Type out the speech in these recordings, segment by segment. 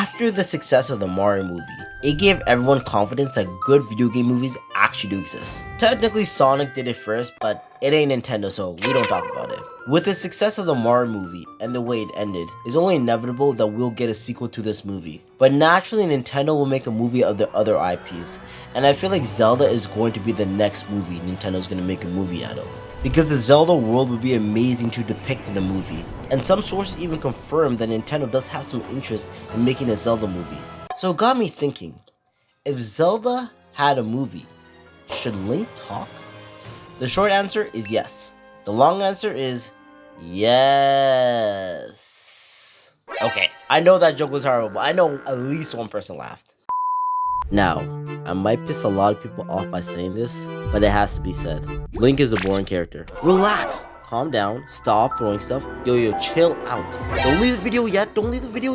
After the success of the Mario movie, it gave everyone confidence that good video game movies actually do exist. Technically Sonic did it first, but it ain't Nintendo, so we don't talk about it. With the success of the Mario movie and the way it ended, it's only inevitable that we'll get a sequel to this movie. But naturally Nintendo will make a movie of their other IPs, and I feel like Zelda is going to be the next movie Nintendo's going to make a movie out of. Because the Zelda world would be amazing to depict in a movie, and some sources even confirm that Nintendo does have some interest in making a Zelda movie. So it got me thinking, if Zelda had a movie, should Link talk? The short answer is yes. The long answer is yes. Okay, I know that joke was horrible, but I know at least one person laughed. Now, I might piss a lot of people off by saying this, but it has to be said. Link is a boring character. Relax! Calm down, stop throwing stuff. Yo, chill out. Don't leave the video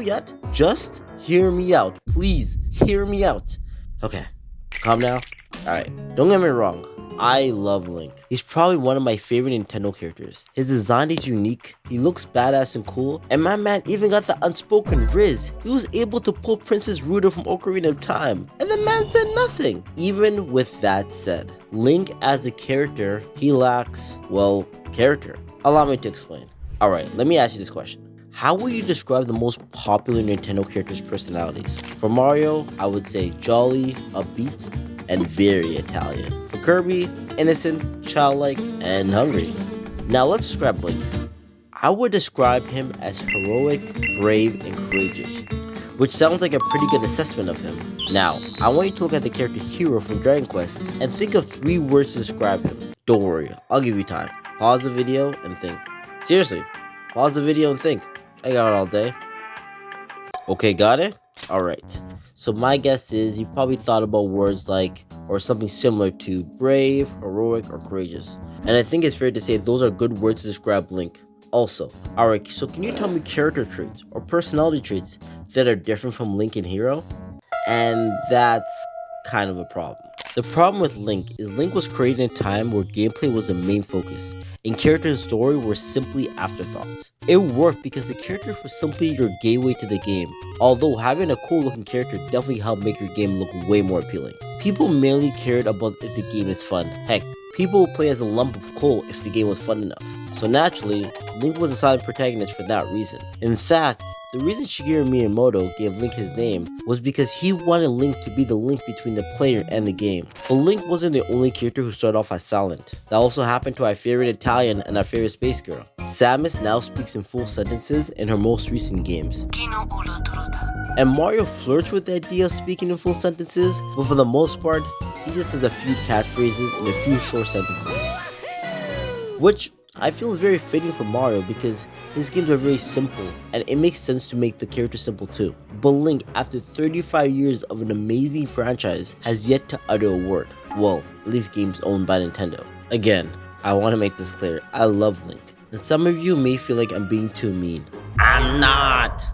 yet, Just hear me out. Please, hear me out. Okay, calm down. Alright, don't get me wrong. I love Link. He's probably one of my favorite Nintendo characters. His design is unique, he looks badass and cool, and my man even got the unspoken Riz. He was able to pull Princess Ruta from Ocarina of Time, and the man said nothing. Even with that said, Link as a character, he lacks, well, character. Allow me to explain. Alright, let me ask you this question. How would you describe the most popular Nintendo characters' personalities? For Mario, I would say jolly, upbeat, and very Italian. For Kirby, innocent, childlike, and hungry. Now let's describe Link. I would describe him as heroic, brave, and courageous, which sounds like a pretty good assessment of him. Now, I want you to look at the character Hero from Dragon Quest and think of 3 words to describe him. Don't worry, I'll give you time. Pause the video and think. Seriously, pause the video and think. I got it all day. Okay, got it? Alright. So my guess is you probably thought about words like, or something similar to brave, heroic, or courageous. And I think it's fair to say those are good words to describe Link. Also, alright, so can you tell me character traits or personality traits that are different from Link and Hero? And that's kind of a problem. The problem with Link is Link was created in a time where gameplay was the main focus, and character and story were simply afterthoughts. It worked because the character was simply your gateway to the game, although having a cool looking character definitely helped make your game look way more appealing. People mainly cared about if the game is fun. Heck, people would play as a lump of coal if the game was fun enough. So naturally, Link was a silent protagonist for that reason. In fact, the reason Shigeru Miyamoto gave Link his name was because he wanted Link to be the link between the player and the game. But Link wasn't the only character who started off as silent. That also happened to our favorite Italian and our favorite space girl. Samus now speaks in full sentences in her most recent games. And Mario flirts with the idea of speaking in full sentences, but for the most part, he just says a few catchphrases in a few short sentences. Which I feel is very fitting for Mario because his games are very simple, and it makes sense to make the character simple too. But Link, after 35 years of an amazing franchise, has yet to utter a word. Well, at least games owned by Nintendo. Again, I want to make this clear, I love Link, and some of you may feel like I'm being too mean. I'm not!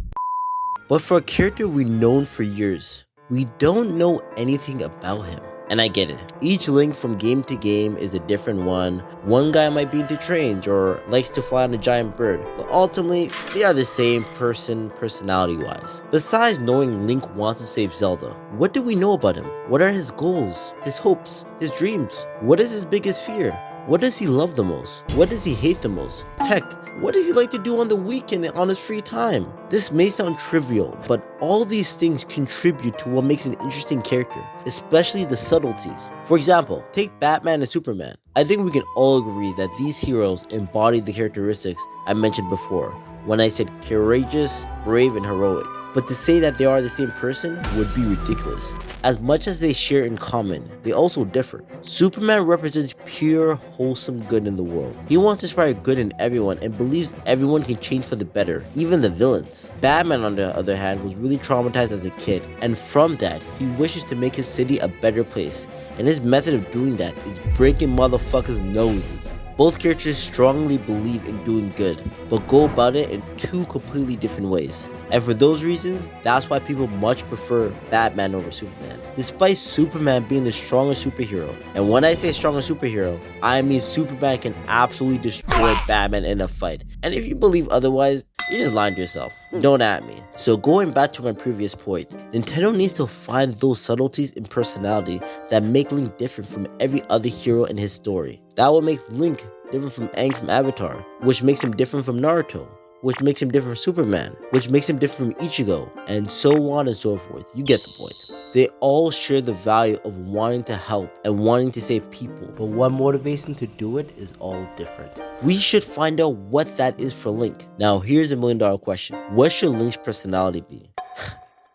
But for a character we've known for years, we don't know anything about him. And I get it. Each Link from game to game is a different one. One guy might be into trains or likes to fly on a giant bird, but ultimately, they are the same person personality-wise. Besides knowing Link wants to save Zelda, what do we know about him? What are his goals, his hopes, his dreams? What is his biggest fear? What does he love the most? What does he hate the most? Heck, what does he like to do on the weekend and on his free time? This may sound trivial, but all these things contribute to what makes an interesting character, especially the subtleties. For example, take Batman and Superman. I think we can all agree that these heroes embody the characteristics I mentioned before when I said courageous, brave, and heroic. But to say that they are the same person would be ridiculous. As much as they share in common, they also differ. Superman represents pure, wholesome good in the world. He wants to inspire good in everyone and believes everyone can change for the better, even the villains. Batman, on the other hand, was really traumatized as a kid, and from that, he wishes to make his city a better place, and his method of doing that is breaking motherfuckers' noses. Both characters strongly believe in doing good, but go about it in two completely different ways. And for those reasons, that's why people much prefer Batman over Superman, despite Superman being the strongest superhero. And when I say strongest superhero, I mean Superman can absolutely destroy Batman in a fight. And if you believe otherwise, you're just lying to yourself. Don't at me. So going back to my previous point, Nintendo needs to find those subtleties in personality that make Link different from every other hero in his story. That will make Link different from Aang from Avatar, which makes him different from Naruto, which makes him different from Superman, which makes him different from Ichigo, and so on and so forth. You get the point. They all share the value of wanting to help and wanting to save people, but what motivates them to do it is all different. We should find out what that is for Link. Now here's a $1 million question. What should Link's personality be?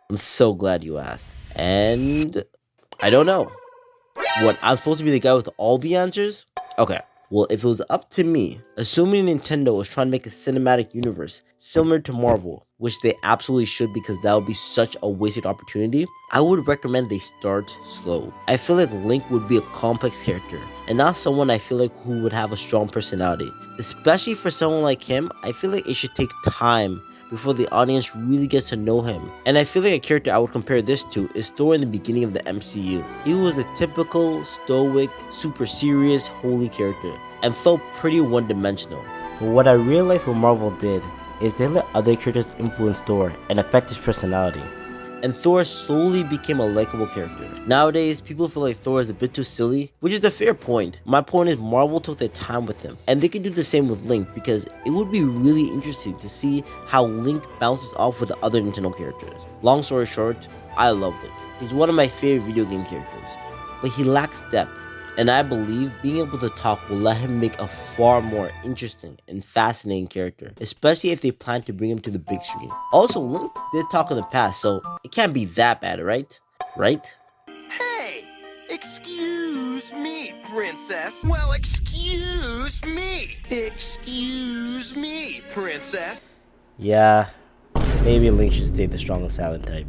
I'm so glad you asked. And I don't know. What, I'm supposed to be the guy with all the answers? Okay. Well, if it was up to me, assuming Nintendo was trying to make a cinematic universe similar to Marvel, which they absolutely should because that would be such a wasted opportunity, I would recommend they start slow. I feel like Link would be a complex character, and not someone I feel like who would have a strong personality. Especially for someone like him, I feel like it should take time before the audience really gets to know him. And I feel like a character I would compare this to is Thor in the beginning of the MCU. He was a typical, stoic, super serious, holy character, and felt pretty one-dimensional. But what I realized what Marvel did is they let other characters influence Thor and affect his personality. And Thor slowly became a likable character. Nowadays, people feel like Thor is a bit too silly, which is a fair point. My point is Marvel took their time with him, and they can do the same with Link because it would be really interesting to see how Link bounces off with the other Nintendo characters. Long story short, I love Link. He's one of my favorite video game characters, but he lacks depth. And I believe being able to talk will let him make a far more interesting and fascinating character, especially if they plan to bring him to the big screen. Also, Link did talk in the past, so it can't be that bad, right? Right? Hey! Excuse me, princess. Well, excuse me. Excuse me, princess. Yeah, maybe Link should stay the strongest silent type.